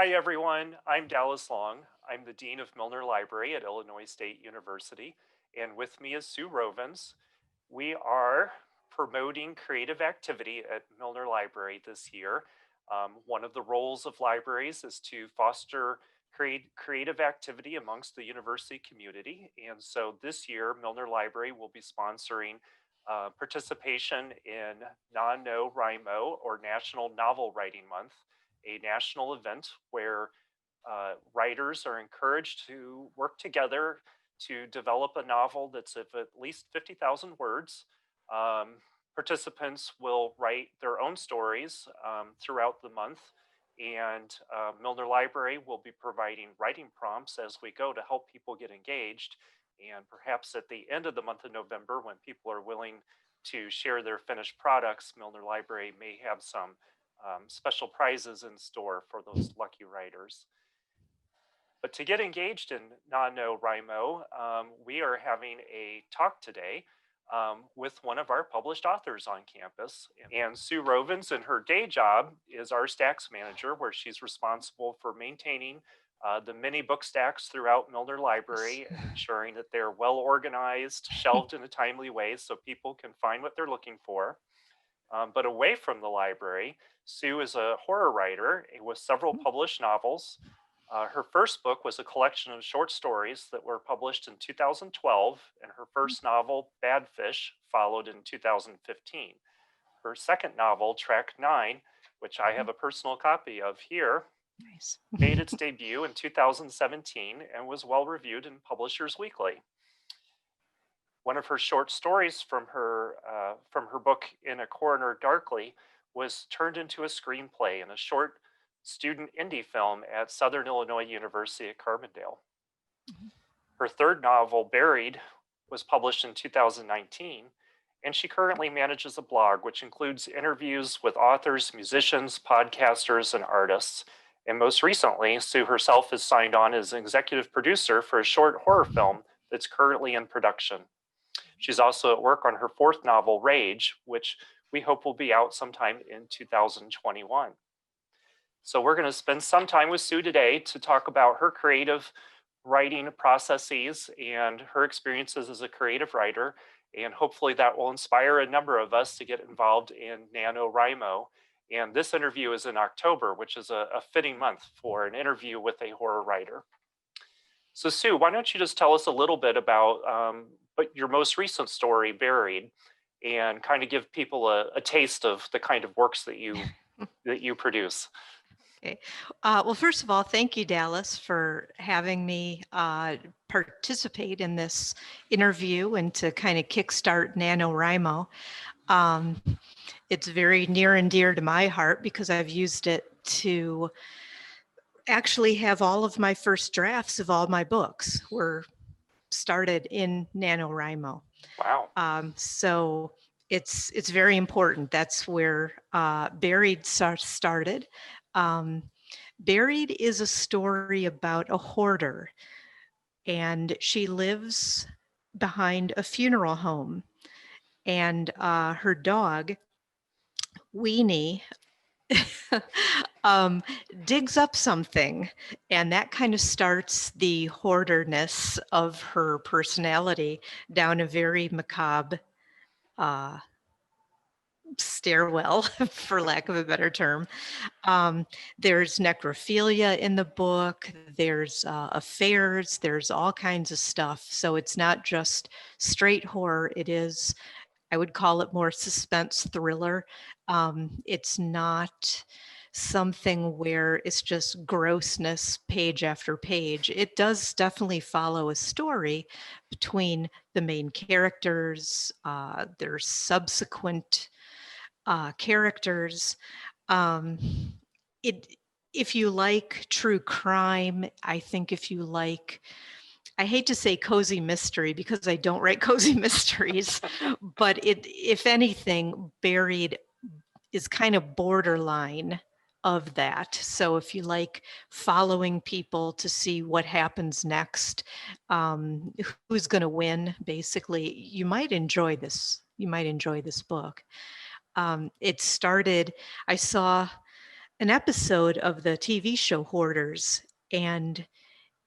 Hi, everyone. I'm Dallas Long. I'm the Dean of Milner Library at Illinois State University, and with me is Sue Rovens. We are promoting creative activity at Milner Library this year. One of the roles of libraries is to foster creative activity amongst the university community. And so this year, Milner Library will be sponsoring participation in NaNoWriMo, or National Novel Writing Month, a national event where writers are encouraged to work together to develop a novel that's of at least 50,000 words. Um, Participants will write their own stories throughout the month, and Milner Library will be providing writing prompts as we go to help people get engaged. And perhaps at the end of the month of November, when people are willing to share their finished products, Milner Library may have some special prizes in store for those lucky writers. But to get engaged in NaNoWriMo, we are having a talk today with one of our published authors on campus. And Sue Rovens, in her day job, is our Stacks Manager, where she's responsible for maintaining the many book stacks throughout Milner Library and ensuring that they're well organized, shelved in a timely way so people can find what they're looking for. But away from the library, Sue is a horror writer with several published novels. Her first book was a collection of short stories that were published in 2012, and her first novel, Bad Fish, followed in 2015. Her second novel, Track 9, which I have a personal copy of here, Nice. made its debut in 2017 and was well reviewed in Publishers Weekly. One of her short stories from her book In a Corner Darkly was turned into a screenplay in a short student indie film at Southern Illinois University at Carbondale. Her third novel, Buried, was published in 2019, and she currently manages a blog which includes interviews with authors, musicians, podcasters, and artists. And most recently, Sue herself is signed on as an executive producer for a short horror film that's currently in production. She's also at work on her fourth novel, Rage, which we hope will be out sometime in 2021. So we're going to spend some time with Sue today to talk about her creative writing processes and her experiences as a creative writer. And hopefully that will inspire a number of us to get involved in NaNoWriMo. And this interview is in October, which is a fitting month for an interview with a horror writer. So Sue, why don't you just tell us a little bit about your most recent story, Buried, and kind of give people a taste of the kind of works that you produce. Okay. Well, first of all, thank you, Dallas, for having me participate in this interview and to kind of kickstart NaNoWriMo. It's very near and dear to my heart because I've used it to actually have all of my first drafts of all my books were started in NaNoWriMo. Wow. So it's very important. That's where Buried started. Buried is a story about a hoarder, and she lives behind a funeral home, and her dog, Weenie, digs up something, and that kind of starts the hoarderness of her personality down a very macabre stairwell, for lack of a better term. There's necrophilia in the book, there's affairs, there's all kinds of stuff. So it's not just straight horror, it is, I would call it more suspense thriller. It's not something where it's just grossness page after page. It does definitely follow a story between the main characters, their subsequent characters. If you like true crime, I think if you like, I hate to say cozy mystery because I don't write cozy mysteries, but if anything, Buried is kind of borderline of that. So if you like following people to see what happens next, who's going to win, basically, you might enjoy this. You might enjoy this book. It started, I saw an episode of the TV show Hoarders, and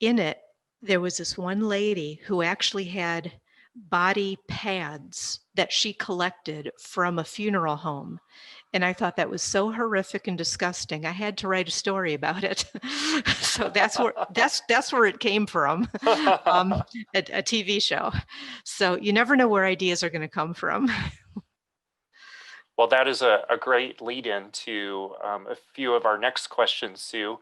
in it, there was this one lady who actually had body pads that she collected from a funeral home. And I thought that was so horrific and disgusting. I had to write a story about it. So that's where it came from, a TV show. So you never know where ideas are going to come from. Well, that is a great lead in to a few of our next questions, Sue.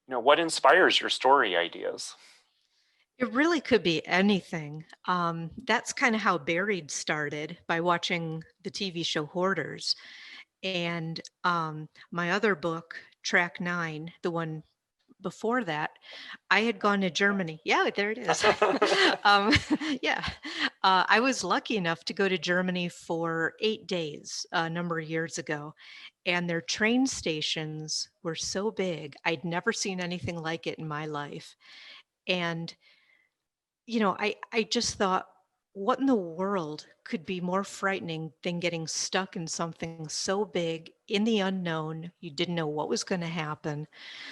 What inspires your story ideas? It really could be anything. That's kind of how Buried started, by watching the TV show Hoarders. And my other book, Track 9, the one before that, I had gone to Germany. Yeah, there it is. um, yeah. I was lucky enough to go to Germany for 8 days a number of years ago. And their train stations were so big. I'd never seen anything like it in my life. And I just thought, what in the world could be more frightening than getting stuck in something so big in the unknown? You didn't know what was going to happen.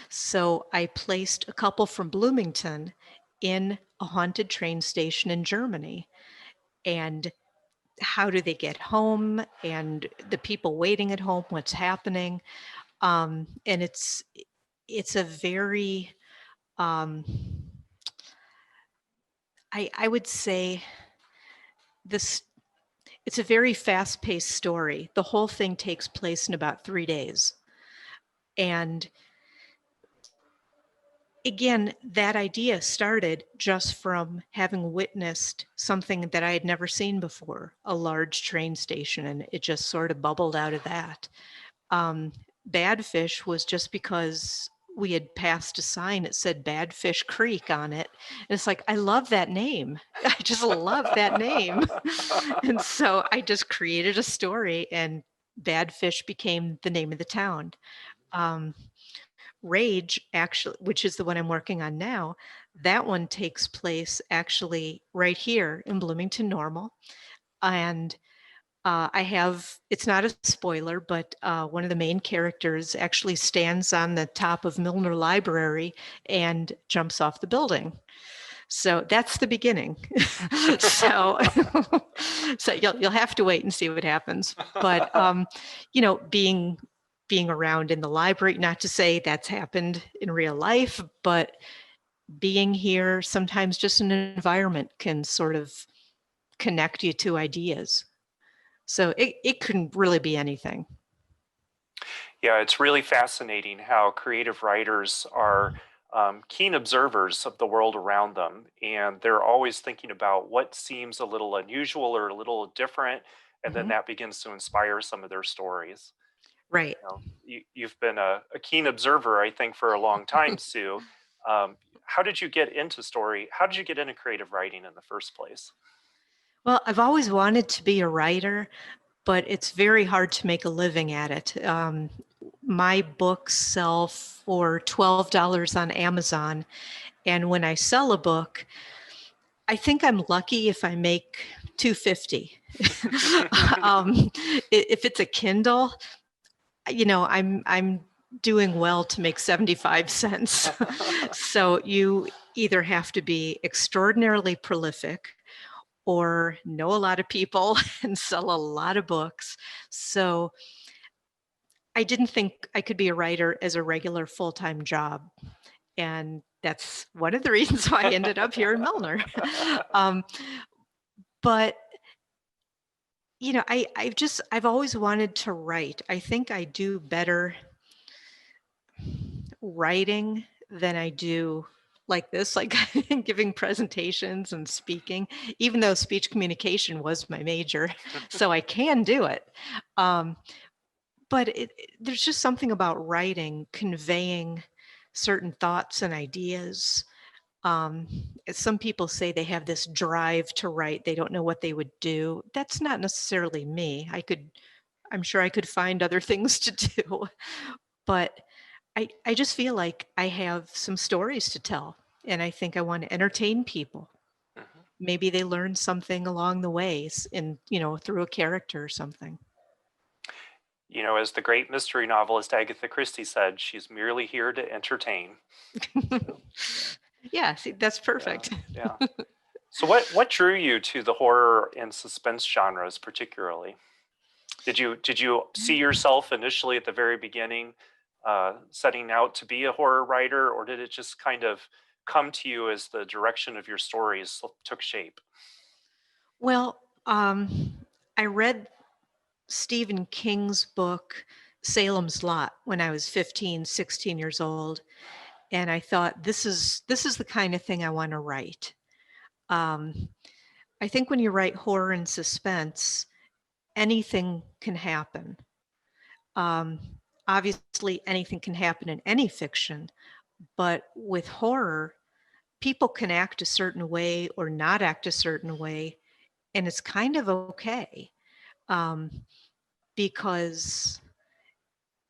So I placed a couple from Bloomington in a haunted train station in Germany. And how do they get home? And the people waiting at home, what's happening? And it's a very I would say this it's a very fast-paced story. The whole thing takes place in about 3 days. And again, that idea started just from having witnessed something that I had never seen before, a large train station, and it just sort of bubbled out of that. Badfish was just because we had passed a sign that said Badfish Creek on it. And it's like, I love that name. I just love that name. And so I just created a story, and Badfish became the name of the town. Um, Rage, actually, which is the one I'm working on now, that one takes place actually right here in Bloomington Normal. And it's not a spoiler, but one of the main characters actually stands on the top of Milner Library and jumps off the building. So that's the beginning. so so you'll have to wait and see what happens. But being around in the library, not to say that's happened in real life, but being here, sometimes just an environment can sort of connect you to ideas. So it can really be anything. Yeah, it's really fascinating how creative writers are keen observers of the world around them, and they're always thinking about what seems a little unusual or a little different, and then Mhm. that begins to inspire some of their stories. Right. You've been a keen observer, I think, for a long time, Sue. How did you get into story? How did you get into creative writing in the first place? Well, I've always wanted to be a writer, but it's very hard to make a living at it. My books sell for $12 on Amazon, and when I sell a book, I think I'm lucky if I make 250. If it's a Kindle, I'm doing well to make 75 cents. So you either have to be extraordinarily prolific or know a lot of people and sell a lot of books. So I didn't think I could be a writer as a regular full-time job. And that's one of the reasons why I ended up here in Milner. um, but I've always wanted to write. I think I do better writing than I do like this, like giving presentations and speaking, even though speech communication was my major. So I can do it. Um, but there's just something about writing, conveying certain thoughts and ideas. Um, some people say they have this drive to write. They don't know what they would do. That's not necessarily me. I'm sure I could find other things to do, but I just feel like I have some stories to tell, and I think I want to entertain people. Mhm. Maybe they learn something along the ways, through a character or something. You know, as the great mystery novelist Agatha Christie said, she's merely here to entertain. So, Yeah, see, that's yeah, perfect. yeah. So what drew you to the horror and suspense genres particularly? Did you see yourself initially at the very beginning setting out to be a horror writer, or did it just kind of come to you as the direction of your stories took shape? Well, I read Stephen King's book, Salem's Lot, when I was 15, 16 years old. And I thought, this is the kind of thing I want to write. Um, I think when you write horror and suspense, anything can happen. Um, Obviously, anything can happen in any fiction, but with horror, people can act a certain way or not act a certain way, and it's kind of okay. Um, because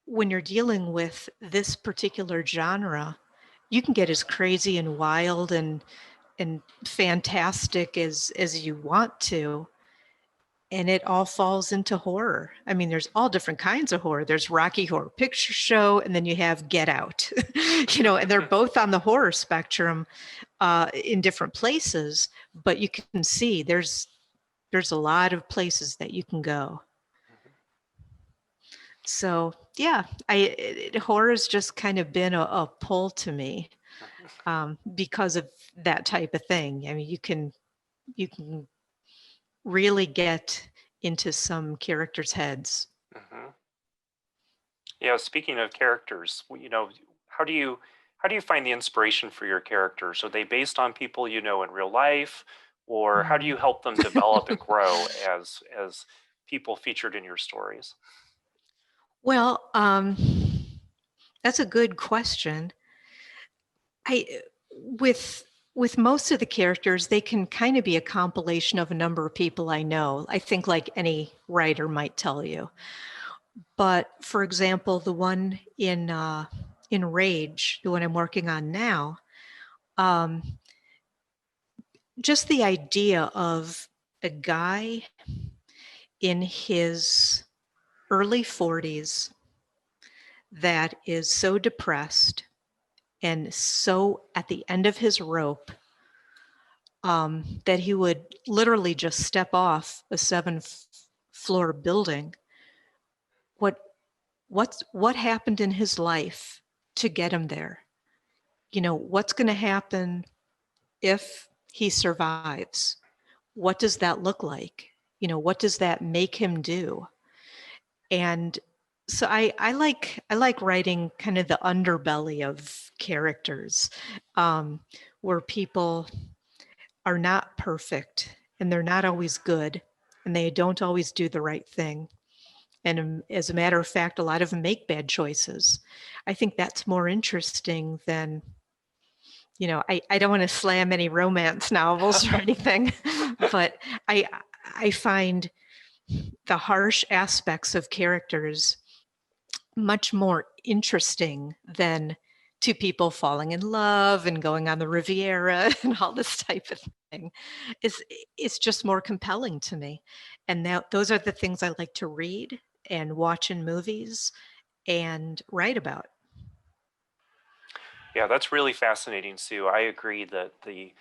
when you're dealing with this particular genre, you can get as crazy and wild and fantastic as you want to, and it all falls into horror. I mean, there's all different kinds of horror. There's Rocky Horror Picture Show, and then you have Get Out. And they're both on the horror spectrum in different places, but you can see there's a lot of places that you can go. So yeah, horror has just kind of been a pull to me because of that type of thing. I mean, you can really get into some characters' heads. Mm-hmm. Yeah, speaking of characters, how do you find the inspiration for your characters? Are they based on people you know in real life, or how do Mm. you help them develop and grow as people featured in your stories? Well, that's a good question. I with with most of the characters, they can kind of be a compilation of a number of people I know. I think like any writer might tell you. But for example, the one in Rage, the one I'm working on now, um, just the idea of a guy in his early 40s that is so depressed and so at the end of his rope that he would literally just step off a floor building. What what happened in his life to get him there? What's going to happen if he survives? What does that look like? What does that make him do? And so I like writing kind of the underbelly of characters, um, where people are not perfect and they're not always good and they don't always do the right thing. And as a matter of fact, a lot of them make bad choices. I think that's more interesting than, I don't want to slam any romance novels or anything, but I I find the harsh aspects of characters much more interesting than two people falling in love and going on the Riviera and all this type of thing. It's just more compelling to me. And now those are the things I like to read and watch in movies and write about. Yeah, that's really fascinating, Sue. I agree that the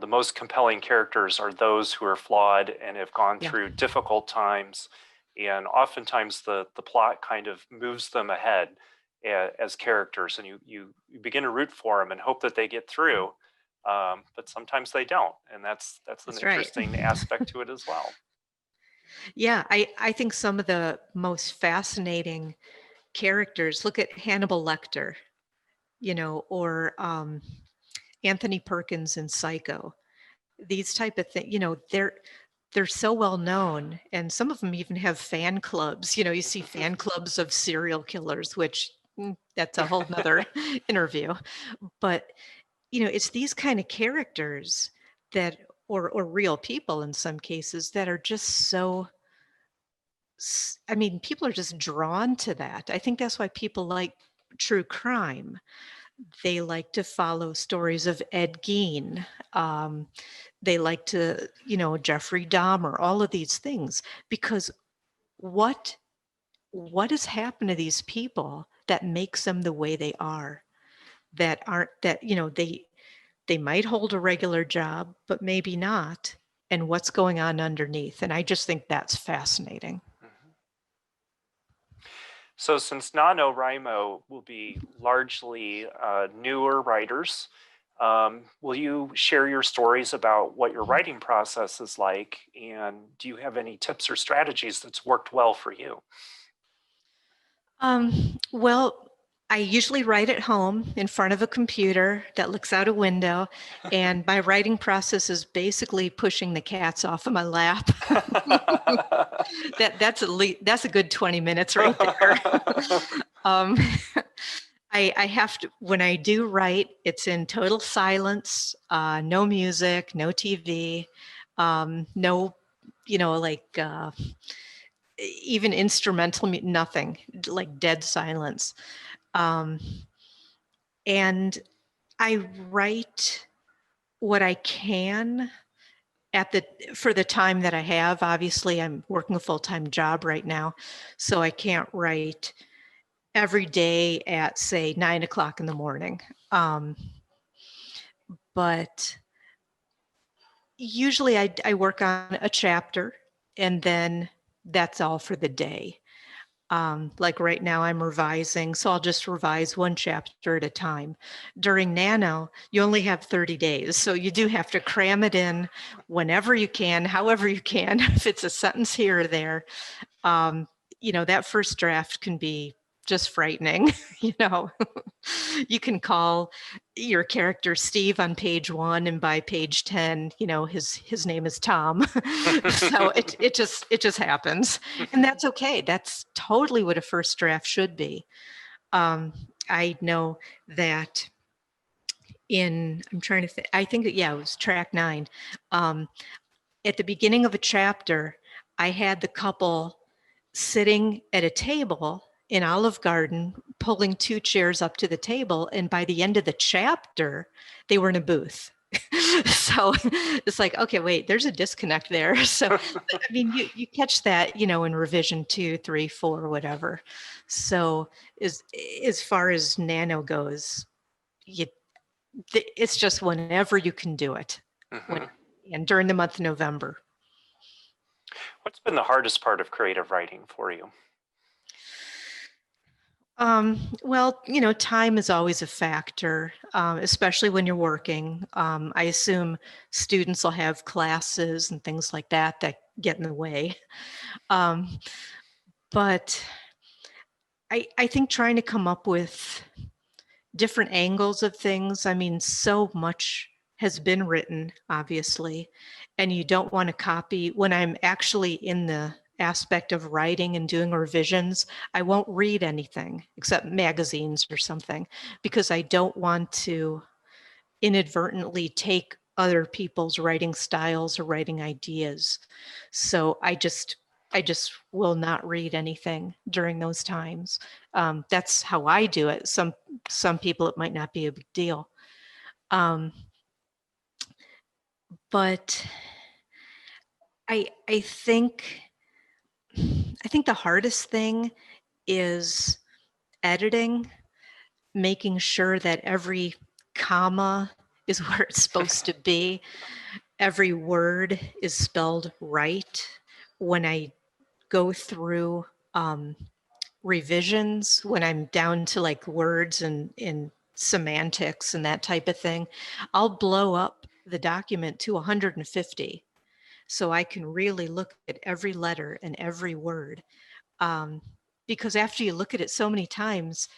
most compelling characters are those who are flawed and have gone Yeah, through difficult times, and oftentimes the plot kind of moves them ahead as characters, and you begin to root for them and hope that they get through, but sometimes they don't, and that's an that's right. interesting aspect to it as well. Yeah, I think some of the most fascinating characters, look at Hannibal Lecter, or Anthony Perkins in Psycho. These type of things, they're so well known, and some of them even have fan clubs. You see fan clubs of serial killers, which that's a whole nother interview. But it's these kind of characters that, or real people in some cases, that are just so. I mean, people are just drawn to that. I think that's why people like true crime. They like to follow stories of Ed Gein. They like to, Jeffrey Dahmer, all of these things, because what what has happened to these people that makes them the way they are, that aren't, that, they might hold a regular job, but maybe not, and what's going on underneath. And I just think that's fascinating. Mhm. So since NaNoWriMo will be largely newer writers, will you share your stories about what your writing process is like? And do you have any tips or strategies that's worked well for you? Well, I usually write at home in front of a computer that looks out a window, and my writing process is basically pushing the cats off of my lap. That's a good 20 minutes right there. um, I have to, when I do write, it's in total silence, no music, no TV, no, like even instrumental, nothing, like dead silence. Um, and I write what I can for the time that I have. Obviously, I'm working a full-time job right now, so I can't write every day at, say, 9 o'clock in the morning. But usually I work on a chapter, and then that's all for the day. Like right now I'm revising, so I'll just revise one chapter at a time. During Nano, you only have 30 days, so you do have to cram it in whenever you can, however you can. If it's a sentence here or there, um, that first draft can be just frightening. you know, you can call your character Steve on page 1, and by page 10, his name is Tom. So it just happens, and that's okay. That's totally what a first draft should be. I know that I'm trying to think, I think that, yeah, it was track 9. At the beginning of a chapter, I had the couple sitting at a table in Olive Garden, pulling 2 chairs up to the table, and by the end of the chapter, they were in a booth. So it's like, okay, wait, there's a disconnect there. So, I mean, you catch that, in revision 2, 3, 4, whatever. So as far as Nano goes, you, it's just whenever you can do it. When, Mhm. and during the month of November. What's been the hardest part of creative writing for you? Well, time is always a factor, especially when you're working. I assume students will have classes and things like that that get in the way. Um, but I think trying to come up with different angles of things. I mean, so much has been written, obviously, and you don't want to copy. When I'm actually in the aspect of writing and doing revisions, I won't read anything except magazines or something, because I don't want to inadvertently take other people's writing styles or writing ideas. So I just will not read anything during those times. That's how I do it. Some people it might not be a big deal. Um, but I think the hardest thing is editing, making sure that every comma is where it's supposed to be. Every word is spelled right. When I go through revisions, when I'm down to like words and in semantics and that type of thing, I'll blow up the document to 150 so I can really look at every letter and every word. Um, because after you look at it so many times,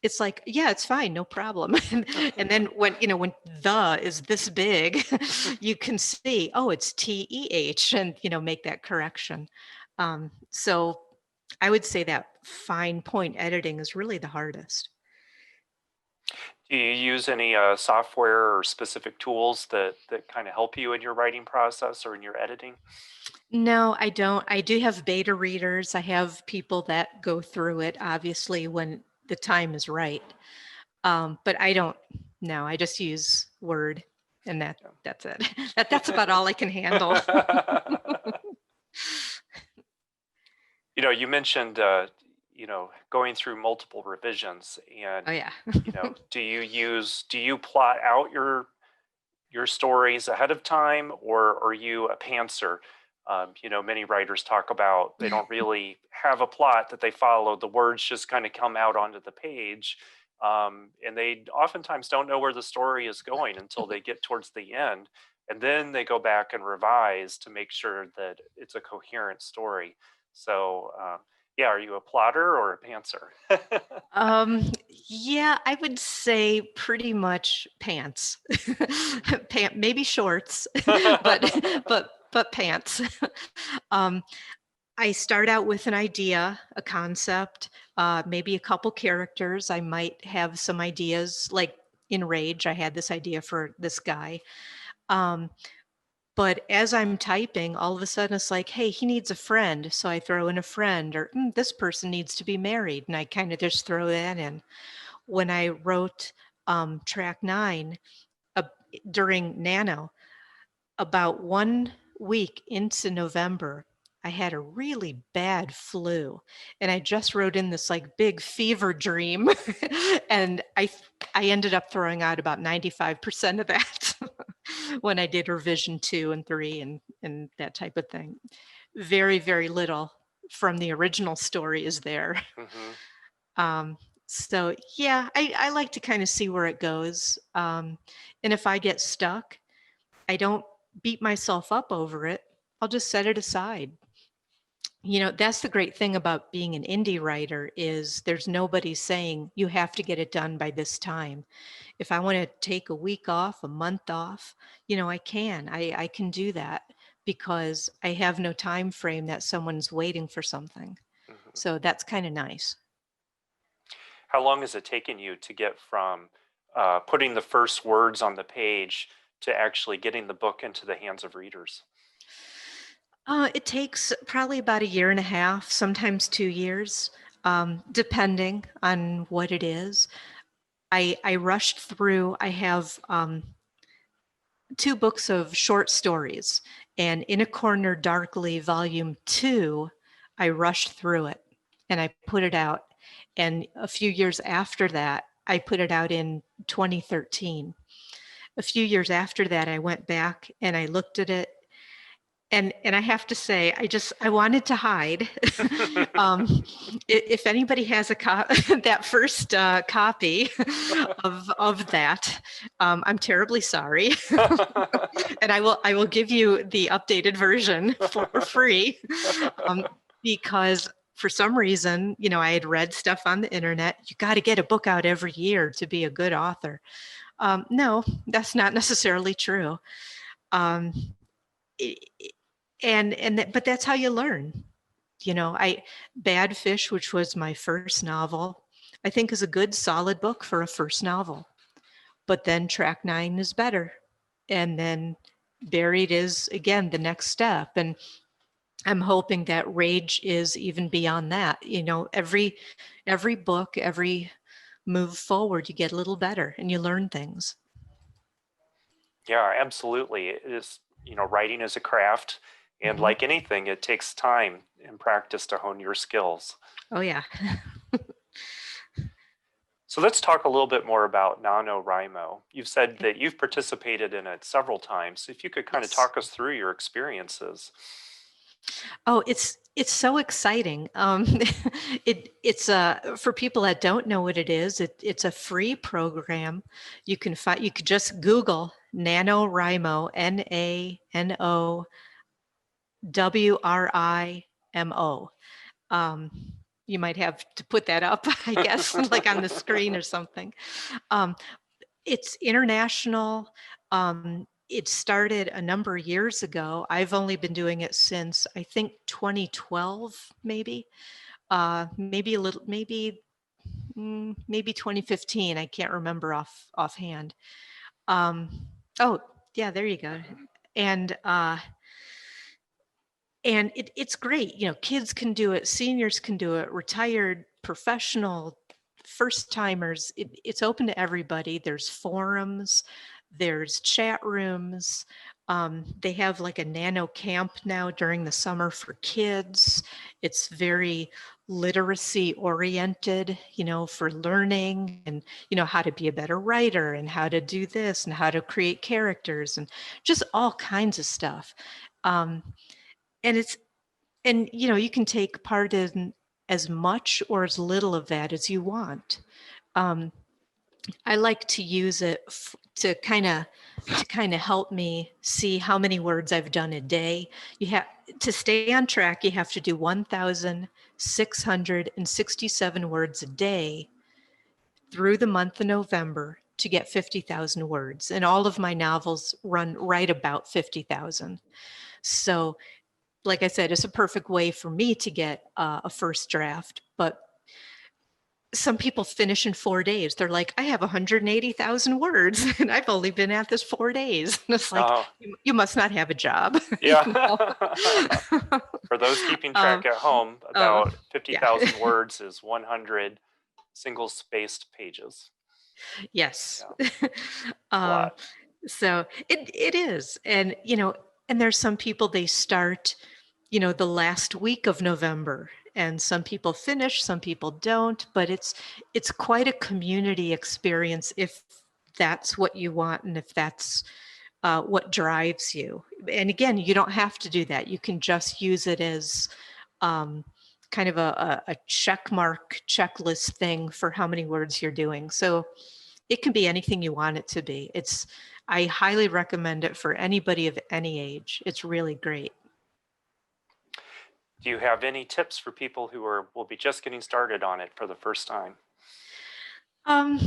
it's like, yeah, it's fine, no problem. And then when the is this big, you can see, oh, it's TEH, and make that correction. So I would say that fine point editing is really the hardest. Do you use any software or specific tools that kind of help you in your writing process or in your editing? No, I don't. I do have beta readers. I have people that go through it, obviously, when the time is right. But I don't. No, I just use Word, and that's it. That's about all I can handle. You mentioned going through multiple revisions. And Oh yeah. do you plot out your stories ahead of time, or are you a pantser? Many writers talk about they don't really have a plot that they follow. The words just kind of come out onto the page. And they oftentimes don't know where the story is going until they get towards the end. And then they go back and revise to make sure that it's a coherent story. So, yeah, are you a plotter or a pantser? Um, yeah, I would say pretty much pants. Maybe shorts, but pants. Um, I start out with an idea, a concept, maybe a couple characters. I might have some ideas, like in Rage, I had this idea for this guy. Um, but as I'm typing, all of a sudden it's like, hey, he needs a friend. So I throw in a friend, or this person needs to be married. And I kind of just throw that in. When I wrote track 9 uh, during Nano, about 1 week into November, I had a really bad flu, and I just wrote in this like big fever dream, and I ended up throwing out about 95% of that when I did revision 2 and 3 and that type of thing. Very, very little from the original story is there. Hmm. Um, so yeah, I like to kind of see where it goes. And if I get stuck, I don't beat myself up over it. I'll just set it aside. That's the great thing about being an indie writer is there's nobody saying you have to get it done by this time. If I want to take a week off, a month off, I can. I can do that because I have no time frame that someone's waiting for something. Hmm. So that's kind of nice. How long has it taken you to get from putting the first words on the page to actually getting the book into the hands of readers? It takes probably about a year and a half, sometimes 2 years, depending on what it is. I rushed through. I have 2 books of short stories, and In a Corner Darkly, Volume 2, I rushed through it and I put it out. And a few years after that, I put it out in 2013. A few years after that, I went back and I looked at it, and I have to say, I wanted to hide. um, if anybody has that first copy of that, I'm terribly sorry, and I will give you the updated version for free, um, because for some reason, I had read stuff on the internet. You got to get a book out every year to be a good author. No, that's not necessarily true. Um, i- but that's how you learn. I Bad Fish, which was my first novel, I think is a good solid book for a first novel. But then track 9 is better. And then Buried is again the next step. And I'm hoping that Rage is even beyond that. Every book, every move forward, you get a little better and you learn things. Yeah, absolutely. It is, writing is a craft, and Mhm. like anything, it takes time and practice to hone your skills. Oh yeah. So let's talk a little bit more about NaNoWriMo. You've said that you've participated in it several times. If you could kind of Yes. talk us through your experiences. Oh, it's so exciting. It's for people that don't know what it is. It's a free program. You could just Google NaNoWriMo, NaNoWriMo. Um, you might have to put that up, I guess, like on the screen or something. Um, it's international. It started a number of years ago. I've only been doing it since I think 2012, maybe. Maybe a little, maybe 2015. I can't remember offhand. Um, oh, yeah, there you go. Mhm. And it's great. Kids can do it, seniors can do it, retired, professional, first timers. It's open to everybody. There's forums, there's chat rooms. They have like a nano camp now during the summer for kids. It's very literacy oriented, for learning and, how to be a better writer and how to do this and how to create characters and just all kinds of stuff. Um, and you can take part in as much or as little of that as you want. Um, I like to use it to kind of help me see how many words I've done a day. You have to stay on track. You have to do 1,667 words a day through the month of November to get 50,000 words. And all of my novels run right about 50,000. So, like I said, it's a perfect way for me to get a first draft. But some people finish in 4 days. They're like, I have 180,000 words and I've only been at this 4 days. And it's like, Oh, you must not have a job. yeah. You know? For those keeping Um, track at home, oh, about yeah. 50,000 words is 100 single-spaced pages. Yes. Yeah, a Um, lot. so it is. And, and there's some people, they start, the last week of November, and some people finish, some people don't, but it's quite a community experience if that's what you want and if that's what drives you. And again, you don't have to do that. You can just use it as um, kind of a check mark checklist thing for how many words you're doing. So it can be anything you want it to be. I highly recommend it for anybody of any age. It's really great. Do you have any tips for people who will be just getting started on it for the first time? Um,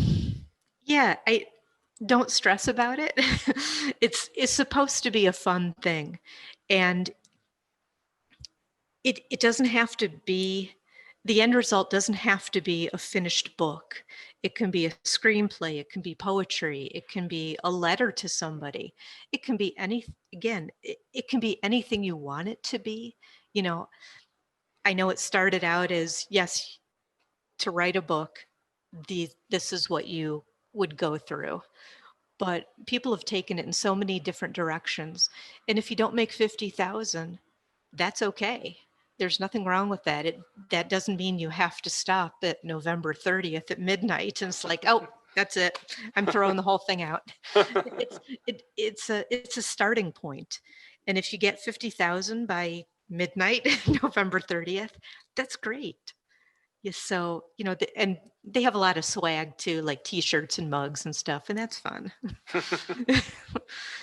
yeah, I don't stress about it. It's supposed to be a fun thing, and it doesn't have to be, the end result doesn't have to be a finished book. It can be a screenplay, it can be poetry, it can be a letter to somebody. It can be it can be anything you want it to be. You know, I know it started out as, yes, to write a book, this is what you would go through. But people have taken it in so many different directions. And if you don't make 50,000, that's okay. There's nothing wrong with that. That doesn't mean you have to stop at November 30th at midnight and it's like, oh, that's it. I'm throwing the whole thing out. It's a starting point. And if you get 50,000 by midnight, November 30th, that's great. Yeah, so, and they have a lot of swag too, like t-shirts and mugs and stuff, and that's fun.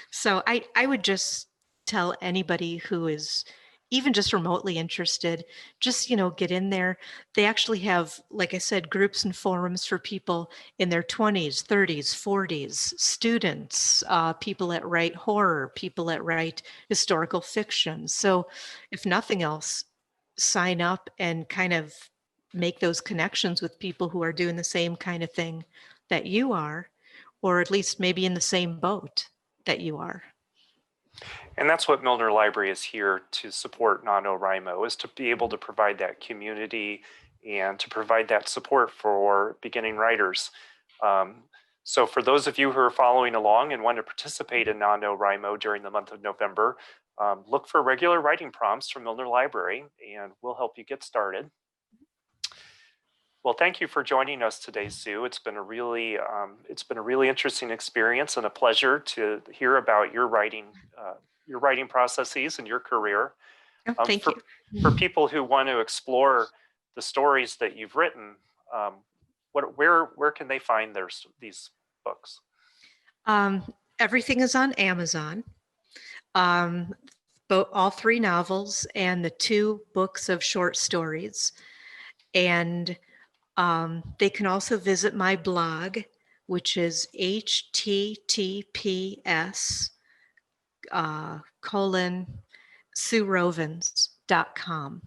So I would just tell anybody who is even just remotely interested, just, get in there. They actually have, like I said, groups and forums for people in their 20s, 30s, 40s, students, people that write horror, people that write historical fiction. So if nothing else, sign up and kind of make those connections with people who are doing the same kind of thing that you are, or at least maybe in the same boat that you are. And that's what Milner Library is here to support NaNoWriMo, is to be able to provide that community and to provide that support for beginning writers. So for those of you who are following along and want to participate in NaNoWriMo during the month of November, look for regular writing prompts from Milner Library and we'll help you get started. Well, thank you for joining us today, Sue. It's been a really interesting experience and a pleasure to hear about your writing processes and your career. Oh, thank you. For people who want to explore the stories that you've written, where can they find these books? Everything is on Amazon. All 3 novels and the 2 books of short stories. And they can also visit my blog, which is https SueRovens.com.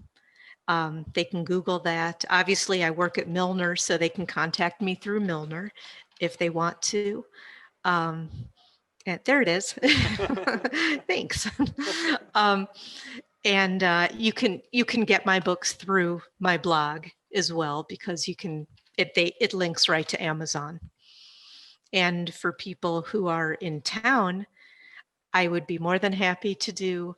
They can Google that. Obviously, I work at Milner, so they can contact me through Milner if they want to. And there it is. Thanks. And you can get my books through my blog as well, because it links right to Amazon. And for people who are in town, I would be more than happy to do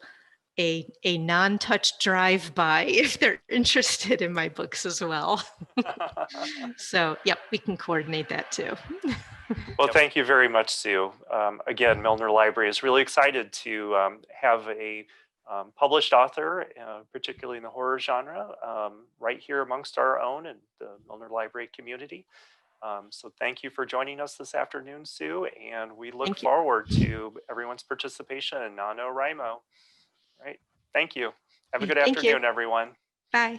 a non-touch drive-by if they're interested in my books as well. So, yep, we can coordinate that too. Well, thank you very much, Sue. Again, Milner Library is really excited to have a published author, particularly in the horror genre, right here amongst our own and the Milner Library community. So thank you for joining us this afternoon, Sue, and we look Thank you. forward to everyone's participation in NaNoWriMo. Right. Thank you. Have a good Thank you. afternoon, everyone. Bye.